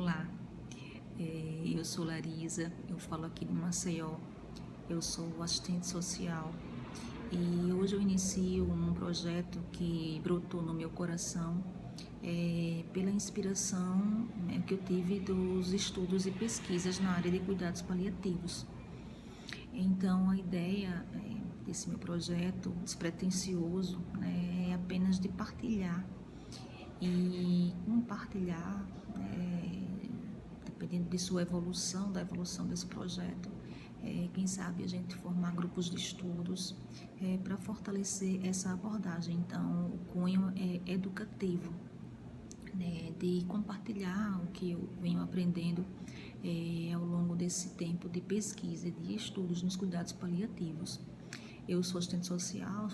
Olá, eu sou Larisa, eu falo aqui de Maceió, eu sou assistente social e hoje eu inicio um projeto que brotou no meu coração pela inspiração, que eu tive dos estudos e pesquisas na área de cuidados paliativos. Então a ideia desse meu projeto despretensioso, é apenas de partilhar e compartilhar, dependendo de sua evolução, da evolução desse projeto, quem sabe a gente formar grupos de estudos para fortalecer essa abordagem. Então, o cunho é educativo, de compartilhar o que eu venho aprendendo ao longo desse tempo de pesquisa e de estudos nos cuidados paliativos. Eu sou assistente social,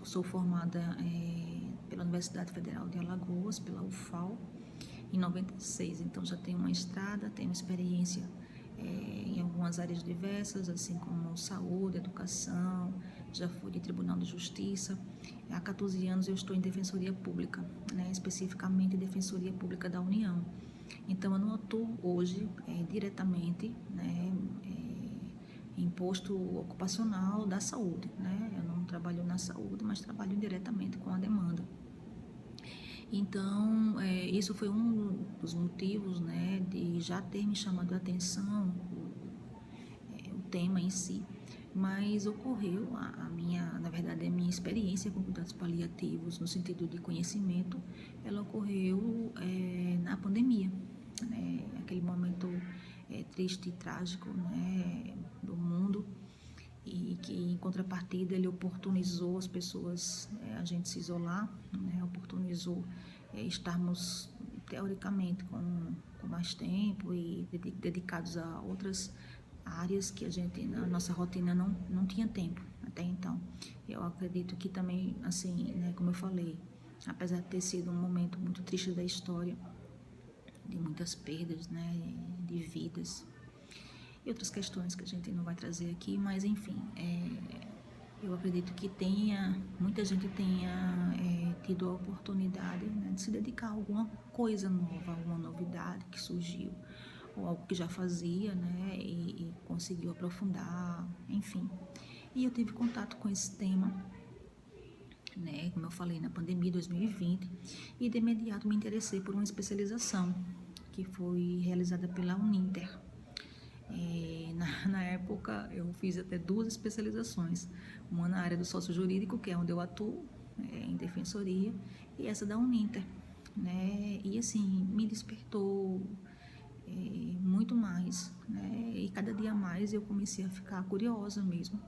sou formada pela Universidade Federal de Alagoas, pela UFAL, em 96, então já tenho uma estrada, tenho experiência em algumas áreas diversas, assim como saúde, educação, já fui de Tribunal de Justiça. Há 14 anos eu estou em Defensoria Pública, especificamente Defensoria Pública da União. Então eu não atuo hoje diretamente, em posto ocupacional da saúde, Eu não trabalho na saúde, mas trabalho diretamente com a demanda. Então, isso foi um dos motivos, de já ter me chamado a atenção o tema em si, mas ocorreu na verdade, a minha experiência com cuidados paliativos, no sentido de conhecimento, ela ocorreu na pandemia, aquele momento triste e trágico, do mundo, e que em contrapartida ele oportunizou as pessoas, a gente se isolar, oportunizou estarmos teoricamente com mais tempo e dedicados a outras áreas que a gente na nossa rotina não tinha tempo até então. Eu acredito que também, assim, como eu falei, apesar de ter sido um momento muito triste da história, de muitas perdas, de vidas e outras questões que a gente não vai trazer aqui, mas enfim, eu acredito que muita gente tenha tido a oportunidade, de se dedicar a alguma coisa nova, alguma novidade que surgiu, ou algo que já fazia, e conseguiu aprofundar, enfim. E eu tive contato com esse tema, como eu falei, na pandemia de 2020, e de imediato me interessei por uma especialização que foi realizada pela Uninter. Na época eu fiz até 2 especializações, uma na área do sócio-jurídico, que é onde eu atuo, em defensoria, e essa da Uninter, e assim, me despertou muito mais, e cada dia mais eu comecei a ficar curiosa mesmo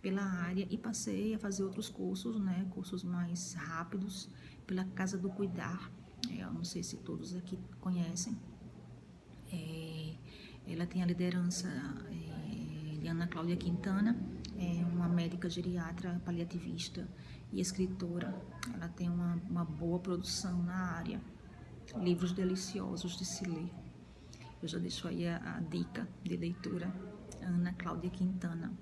pela área e passei a fazer outros cursos, cursos mais rápidos, pela Casa do Cuidar. Eu não sei se todos aqui conhecem. Ela tem a liderança de Ana Cláudia Quintana, uma médica geriatra, paliativista e escritora. Ela tem uma boa produção na área, livros deliciosos de se ler. Eu já deixo aí a dica de leitura, Ana Cláudia Quintana.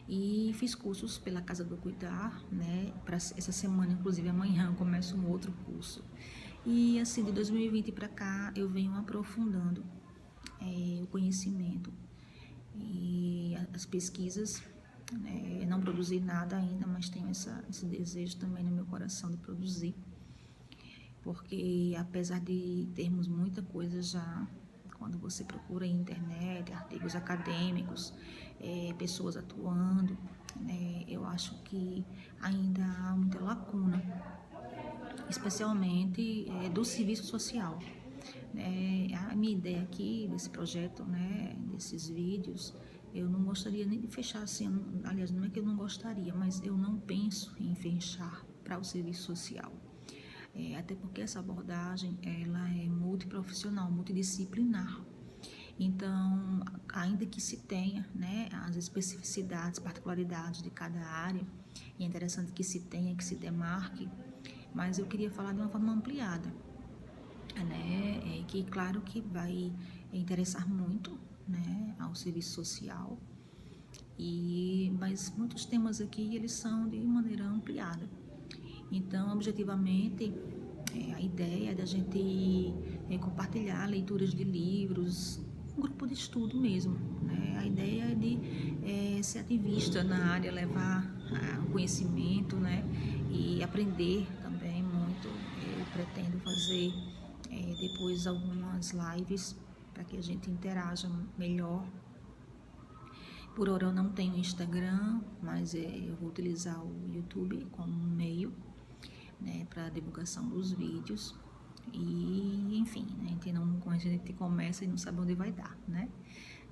E fiz cursos pela Casa do Cuidar, para essa semana, inclusive amanhã, eu começo um outro curso. E assim, de 2020 para cá, eu venho aprofundando o conhecimento e as pesquisas. Não produzi nada ainda, mas tenho esse desejo também no meu coração de produzir, porque apesar de termos muita coisa já, quando você procura em internet, artigos acadêmicos, pessoas atuando, eu acho que ainda há muita lacuna, especialmente do serviço social. A minha ideia aqui desse projeto, desses vídeos, eu não gostaria nem de fechar assim, aliás, não é que eu não gostaria, mas eu não penso em fechar para o serviço social. Até porque essa abordagem, ela é multiprofissional, multidisciplinar. Então, ainda que se tenha, as especificidades, particularidades de cada área, e é interessante que se tenha, que se demarque, mas eu queria falar de uma forma ampliada, que claro que vai interessar muito, ao serviço social, mas muitos temas aqui, eles são de maneira ampliada. Então, objetivamente, A ideia é da gente compartilhar leituras de livros, um grupo de estudo mesmo, né? A ideia é de ser ativista na área, levar o conhecimento, né? E aprender também muito. Eu pretendo fazer depois algumas lives para que a gente interaja melhor. Por hora eu não tenho Instagram, mas eu vou utilizar o YouTube como um meio, né, para divulgação dos vídeos. E enfim, né, a gente começa e não sabe onde vai dar, né?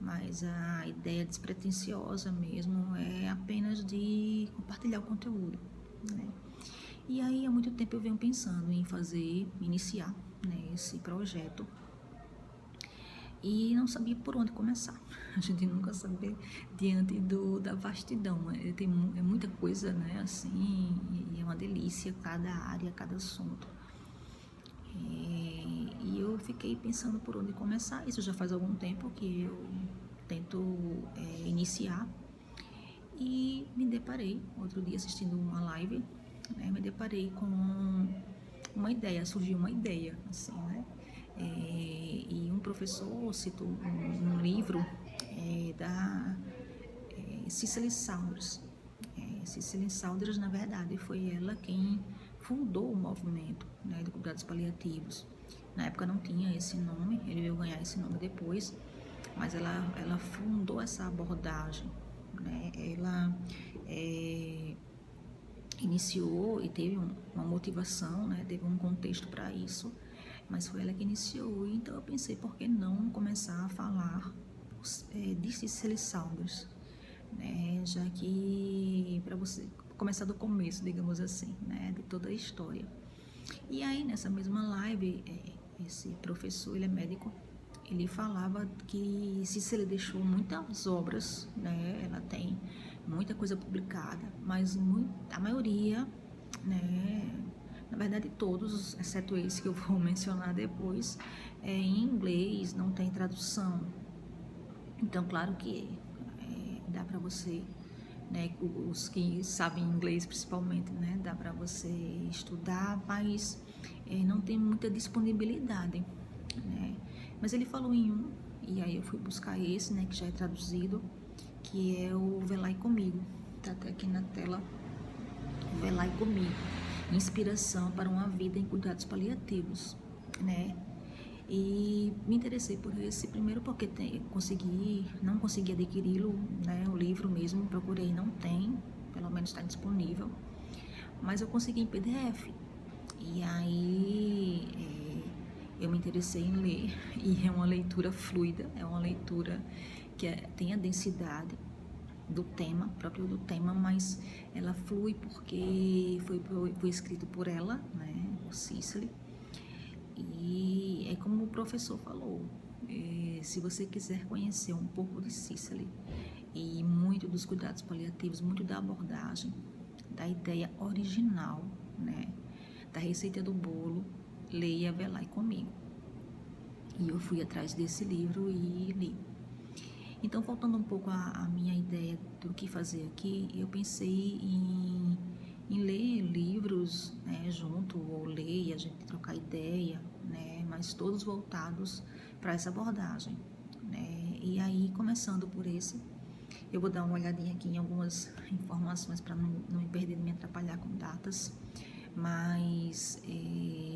Mas a ideia despretensiosa mesmo é apenas de compartilhar o conteúdo, né? E aí há muito tempo eu venho pensando em iniciar, né, esse projeto, e não sabia por onde começar. A gente nunca sabe diante da vastidão, é muita coisa, né, assim, e é uma delícia cada área, cada assunto. E eu fiquei pensando por onde começar. Isso já faz algum tempo que eu tento iniciar, e me deparei outro dia assistindo uma live, né, me deparei com surgiu uma ideia, assim, né? E um professor citou um livro da Cicely Saunders. Cicely Saunders, na verdade, foi ela quem fundou o movimento, né, de cuidados paliativos. Na época não tinha esse nome, ele veio ganhar esse nome depois, mas ela fundou essa abordagem, né? Ela iniciou e teve uma motivação, né? Teve um contexto para isso, mas foi ela que iniciou. Então eu pensei, por que não começar a falar de Cicely Saunders, né? Já que para você começar do começo, digamos assim, né? De toda a história. E aí nessa mesma live, esse professor, ele é médico, ele falava que Cicely deixou muitas obras, né? Ela tem muita coisa publicada, mas a maioria, né? Na verdade todos, exceto esse que eu vou mencionar depois, em inglês, não tem tradução. Então, claro que dá para você, né, os que sabem inglês principalmente, né, dá para você estudar, mas não tem muita disponibilidade, né? Mas ele falou em um, e aí eu fui buscar esse, né, que já é traduzido, que é o Velai Comigo. Tá até aqui na tela, Velai Comigo, inspiração para uma vida em cuidados paliativos, né? E me interessei por esse primeiro porque não consegui adquiri-lo, né, o livro mesmo, procurei, não tem, pelo menos está disponível, mas eu consegui em PDF. E aí eu me interessei em ler, e é uma leitura fluida, é uma leitura que tem a densidade do tema, próprio do tema, mas ela flui porque foi escrito por ela, né, o Cicely. E é como o professor falou, se você quiser conhecer um pouco de Cicely e muito dos cuidados paliativos, muito da abordagem, da ideia original, né, da receita do bolo, leia Velai Comigo. E eu fui atrás desse livro e li. Então, voltando um pouco à minha ideia do que fazer aqui, eu pensei em ler livros, né, junto, ou ler e a gente trocar ideia, né, mas todos voltados para essa abordagem, né? E aí, começando por esse, eu vou dar uma olhadinha aqui em algumas informações para não me perder, não me atrapalhar com datas, mas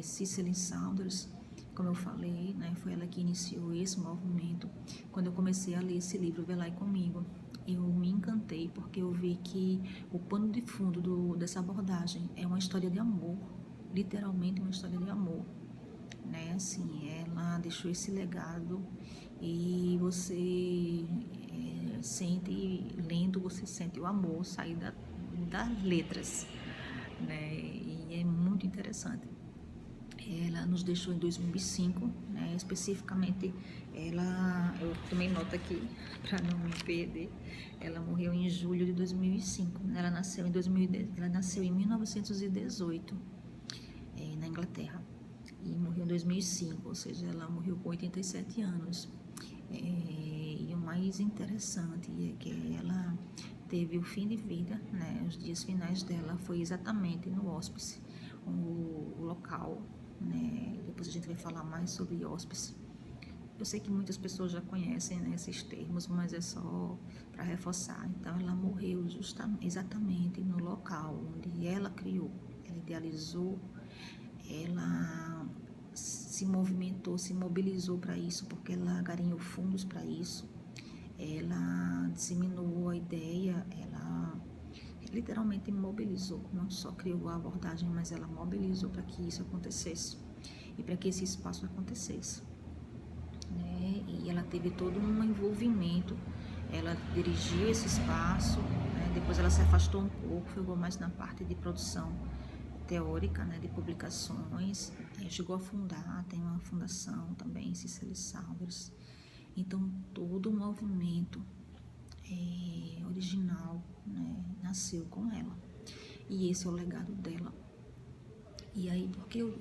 Cicely Saunders, como eu falei, né, foi ela que iniciou esse movimento. Quando eu comecei a ler esse livro, Velai Comigo, eu me encantei porque eu vi que o pano de fundo dessa abordagem é uma história de amor, literalmente uma história de amor, né? Assim, ela deixou esse legado e você sente, lendo, você sente o amor sair das letras, né? E é muito interessante. Ela nos deixou em 2005, né? Especificamente, eu tomei nota aqui para não me perder. Ela morreu em julho de 2005. Ela nasceu em 1918, na Inglaterra, e morreu em 2005, ou seja, ela morreu com 87 anos. E o mais interessante é que ela teve o fim de vida, né? Os dias finais dela foi exatamente no hospice, o local né? Depois a gente vai falar mais sobre hospice. Eu sei que muitas pessoas já conhecem, né, esses termos, mas é só para reforçar. Então, ela morreu exatamente no local onde ela criou, ela idealizou, ela se movimentou, se mobilizou para isso, porque ela garinhou fundos para isso, ela disseminou a ideia, ela literalmente mobilizou, não só criou a abordagem, mas ela mobilizou para que isso acontecesse e para que esse espaço acontecesse. Né? E ela teve todo um envolvimento, ela dirigiu esse espaço, né? Depois ela se afastou um pouco, ficou mais na parte de produção teórica, né, de publicações, chegou a fundar, tem uma fundação também, Cicely Saunders. Então, todo o movimento original, né, nasceu com ela. E esse é o legado dela. E aí, porque eu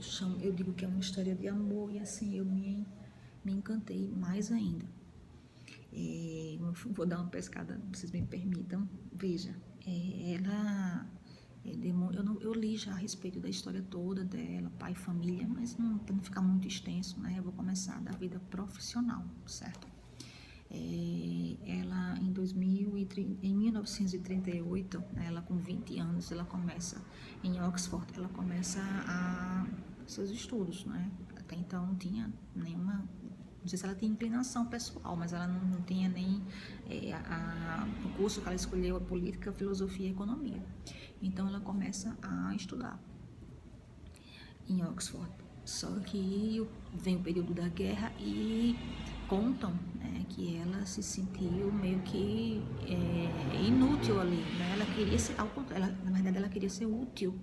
digo que é uma história de amor, e assim, eu me encantei mais ainda. Eu vou dar uma pescada, vocês me permitam. Veja, ela... Eu li já a respeito da história toda dela, pai e família, mas para não ficar muito extenso, né? Eu vou começar da vida profissional, certo? Ela, em 1938, né, ela com 20 anos, ela começa em Oxford, ela começa seus estudos, né? Até então não tinha nenhuma... Não sei se ela tinha inclinação pessoal, mas ela não tinha nem o curso que ela escolheu, a política, a filosofia e a economia. Então ela começa a estudar em Oxford. Só que vem o período da guerra e contam, né, que ela se sentiu meio que inútil ali, né? Ela queria ser, na verdade ela queria ser útil,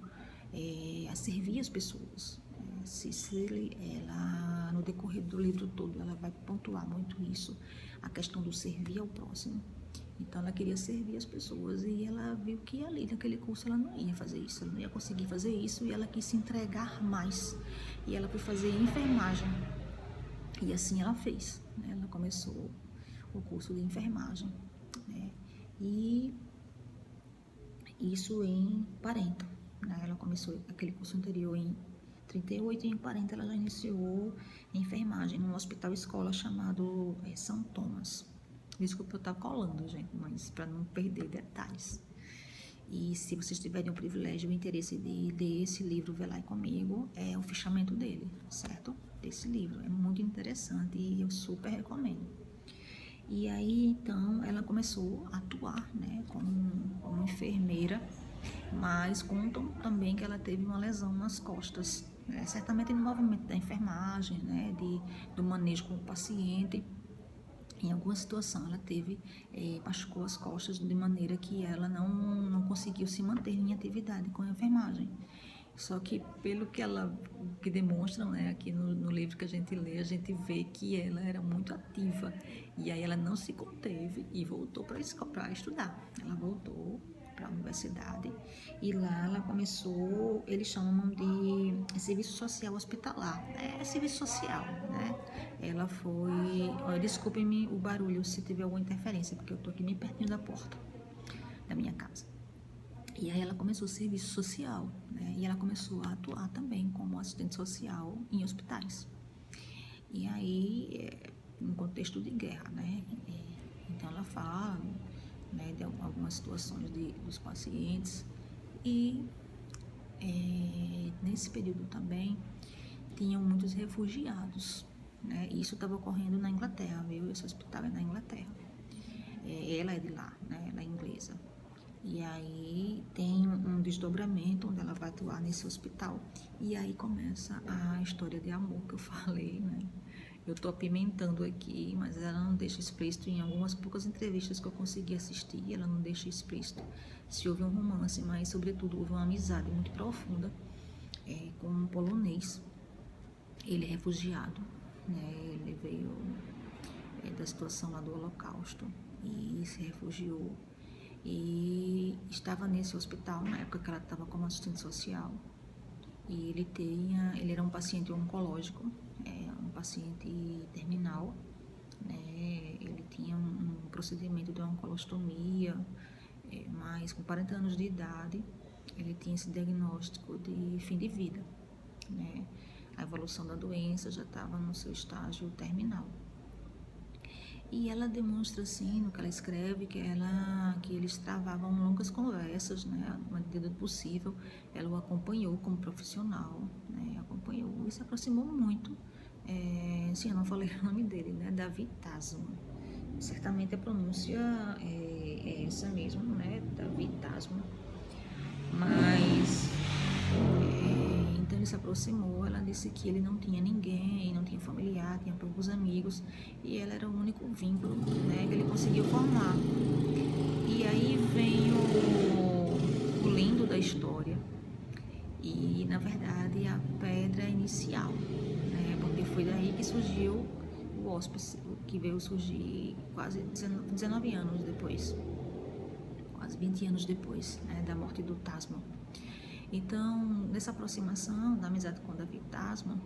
a servir as pessoas. Cicely, ela, no decorrer do livro todo, ela vai pontuar muito isso, a questão do servir ao próximo. Então ela queria servir as pessoas e ela viu que ali naquele curso ela não ia fazer isso, ela não ia conseguir fazer isso, e ela quis se entregar mais. E ela foi fazer enfermagem. E assim ela fez, né? Ela começou o curso de enfermagem, né? E isso em 40, né? Ela começou aquele curso anterior em 38, e em 40 ela já iniciou enfermagem num hospital escola chamado São Thomas. Desculpa eu estar colando, gente, mas para não perder detalhes. E se vocês tiverem o privilégio e o interesse de ler esse livro, Velai Comigo, é o fichamento dele, certo? Desse livro. É muito interessante e eu super recomendo. E aí, então, ela começou a atuar, né, como enfermeira, mas contam também que ela teve uma lesão nas costas, né, certamente no movimento da enfermagem, né, do manejo com o paciente. Em alguma situação ela machucou as costas de maneira que ela não conseguiu se manter em atividade com a enfermagem. Só que pelo que demonstram, né, aqui no livro que a gente lê, a gente vê que ela era muito ativa. E aí ela não se conteve e voltou para estudar. Ela voltou para a universidade e lá ela começou, eles chamam de serviço social hospitalar, serviço social, né? Ela foi, desculpem-me o barulho se tiver alguma interferência, porque eu tô aqui bem pertinho da porta da minha casa. E aí ela começou o serviço social, né? E ela começou a atuar também como assistente social em hospitais. E aí, em contexto de guerra, né? Então ela fala, né, de algumas situações dos pacientes. E nesse período também tinham muitos refugiados, né? Isso estava ocorrendo na Inglaterra, viu? Esse hospital é na Inglaterra. Ela é de lá, né? Ela é inglesa. E aí tem um desdobramento onde ela vai atuar nesse hospital. E aí começa a história de amor que eu falei, né? Eu tô apimentando aqui, mas ela não deixa explícito. Em algumas poucas entrevistas que eu consegui assistir, ela não deixa explícito se houve um romance, mas sobretudo houve uma amizade muito profunda com um polonês. Ele é refugiado, né? Ele veio da situação lá do Holocausto e se refugiou. E estava nesse hospital na época que ela estava como assistente social. E ele era um paciente oncológico, um paciente terminal, né? Ele tinha um procedimento de oncolostomia, mas com 40 anos de idade ele tinha esse diagnóstico de fim de vida, né? Aí evolução da doença, já estava no seu estágio terminal. E ela demonstra, assim, no que ela escreve, que eles travavam longas conversas, né, na medida do possível. Ela o acompanhou como profissional, né, acompanhou e se aproximou muito. Sim, eu não falei o nome dele, né, David Tasman. Certamente a pronúncia é essa mesmo, né, David Tasman. Mas então ele se aproximou, ela disse que ele não tinha ninguém, não tinha familiar, tinha poucos amigos, e ela era o único vínculo, né, que ele conseguiu formar. E aí vem o lindo da história, e na verdade a pedra inicial, né, porque foi daí que surgiu o hospice, que veio surgir quase 19 anos depois, quase 20 anos depois, né, da morte do Tasman. Então, nessa aproximação da amizade com David Tasman,